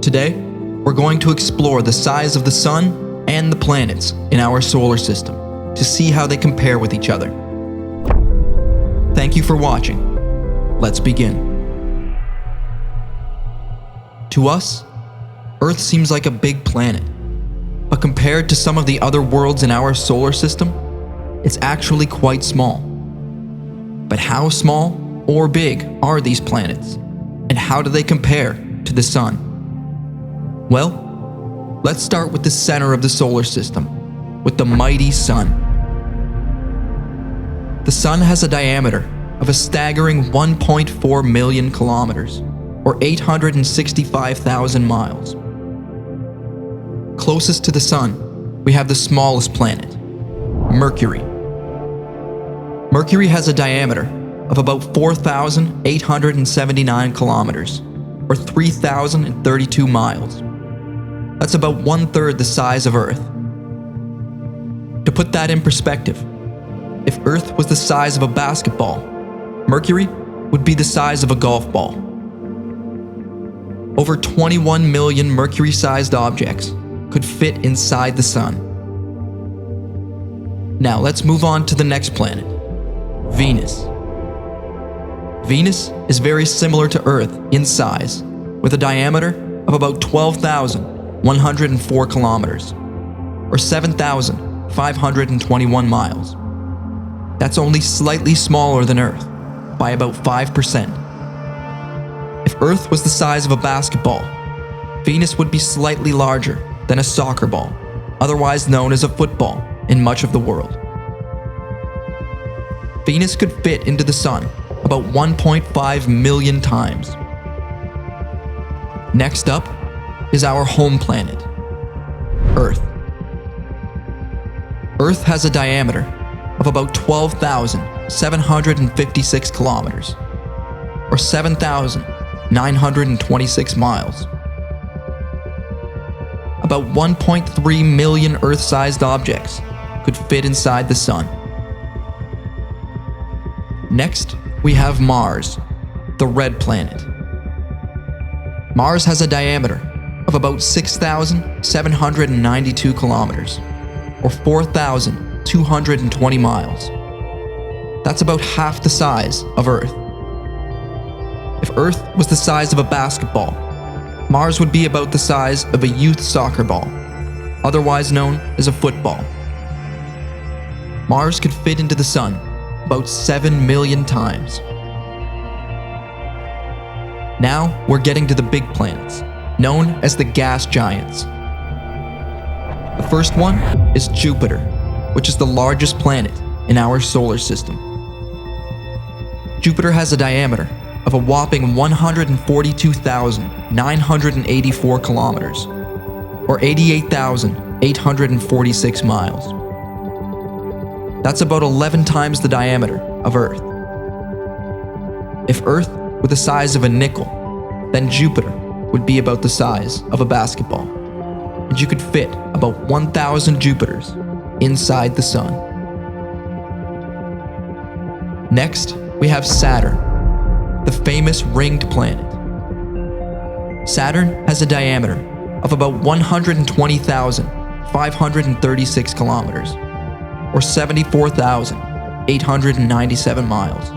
Today, we're going to explore the size of the Sun and the planets in our solar system to see how they compare with each other. Thank you for watching. Let's begin. To us, Earth seems like a big planet, but compared to some of the other worlds in our solar system, it's actually quite small. But how small or big are these planets, and how do they compare to the Sun? Well, let's start with the center of the solar system, with the mighty Sun. The Sun has a diameter of a staggering 1.4 million kilometers, or 865,000 miles. Closest to the Sun, we have the smallest planet, Mercury. Mercury has a diameter of about 4,879 kilometers, or 3,032 miles. That's about 1/3 the size of Earth. To put that in perspective, if Earth was the size of a basketball, Mercury would be the size of a golf ball. Over 21 million Mercury-sized objects could fit inside the Sun. Now let's move on to the next planet, Venus. Venus is very similar to Earth in size, with a diameter of about 12,104 kilometers, or 7,521 miles. That's only slightly smaller than Earth, by about 5%. If Earth was the size of a basketball, Venus would be slightly larger than a soccer ball, otherwise known as a football in much of the world. Venus could fit into the Sun about 1.5 million times. Next up is our home planet, Earth. Earth has a diameter of about 12,756 kilometers, or 7,926 miles. About 1.3 million Earth-sized objects could fit inside the Sun. Next, we have Mars, the red planet. Mars has a diameter of about 6,792 kilometers, or 4,220 miles. That's about half the size of Earth. If Earth was the size of a basketball, Mars would be about the size of a youth soccer ball, otherwise known as a football. Mars could fit into the Sun about 7 million times. Now we're getting to the big planets, known as the gas giants. The first one is Jupiter, which is the largest planet in our solar system. Jupiter has a diameter of a whopping 142,984 kilometers, or 88,846 miles. That's about 11 times the diameter of Earth. If Earth were the size of a nickel, then Jupiter would be about the size of a basketball, and you could fit about 1,000 Jupiters inside the Sun. Next, we have Saturn, the famous ringed planet. Saturn has a diameter of about 120,536 kilometers, or 74,897 miles.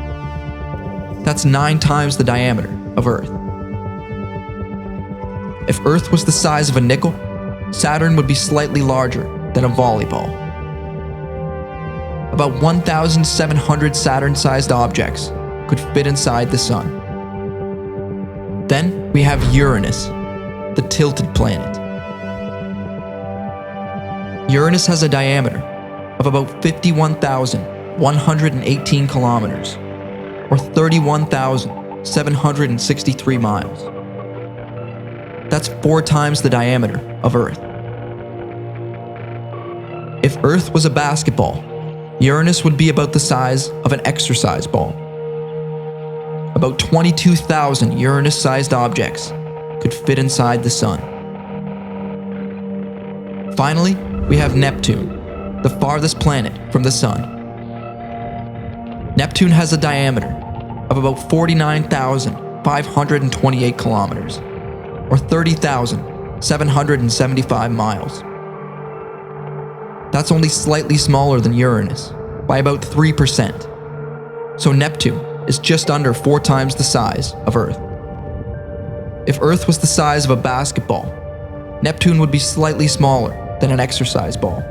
That's 9 times the diameter of Earth. If Earth was the size of a nickel, Saturn would be slightly larger than a volleyball. About 1,700 Saturn-sized objects could fit inside the Sun. Then we have Uranus, the tilted planet. Uranus has a diameter of about 51,118 kilometers, or 31,763 miles. That's 4 times the diameter of Earth. If Earth was a basketball, Uranus would be about the size of an exercise ball. About 22,000 Uranus-sized objects could fit inside the Sun. Finally, we have Neptune, the farthest planet from the Sun. Neptune has a diameter of about 49,528 kilometers, or 30,775 miles. That's only slightly smaller than Uranus, by about 3%. So Neptune is just under 4 times the size of Earth. If Earth was the size of a basketball, Neptune would be slightly smaller than an exercise ball.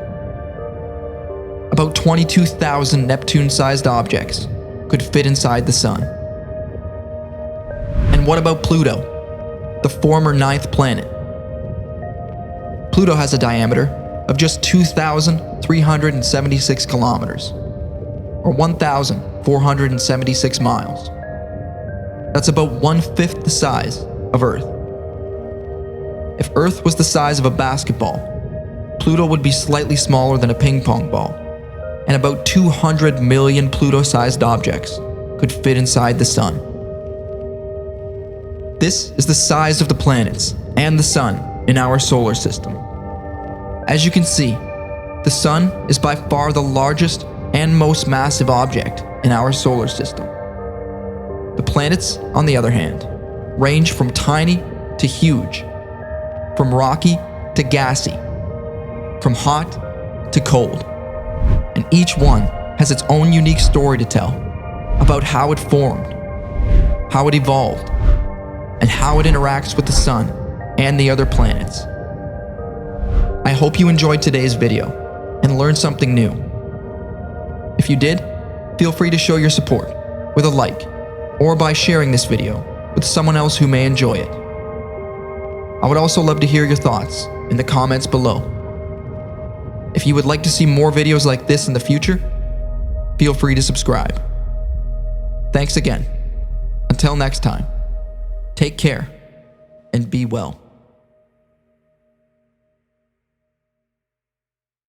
About 22,000 Neptune-sized objects could fit inside the Sun. And what about Pluto, the former 9th planet? Pluto has a diameter of just 2,376 kilometers, or 1,476 miles. That's about 1/5 the size of Earth. If Earth was the size of a basketball, Pluto would be slightly smaller than a ping pong ball, and about 200 million Pluto-sized objects could fit inside the Sun. This is the size of the planets and the Sun in our solar system. As you can see, the Sun is by far the largest and most massive object in our solar system. The planets, on the other hand, range from tiny to huge, from rocky to gassy, from hot to cold. And each one has its own unique story to tell about how it formed, how it evolved, and how it interacts with the Sun and the other planets. I hope you enjoyed today's video and learned something new. If you did, feel free to show your support with a like or by sharing this video with someone else who may enjoy it. I would also love to hear your thoughts in the comments below. If you would like to see more videos like this in the future, feel free to subscribe. Thanks again. Until next time, take care and be well.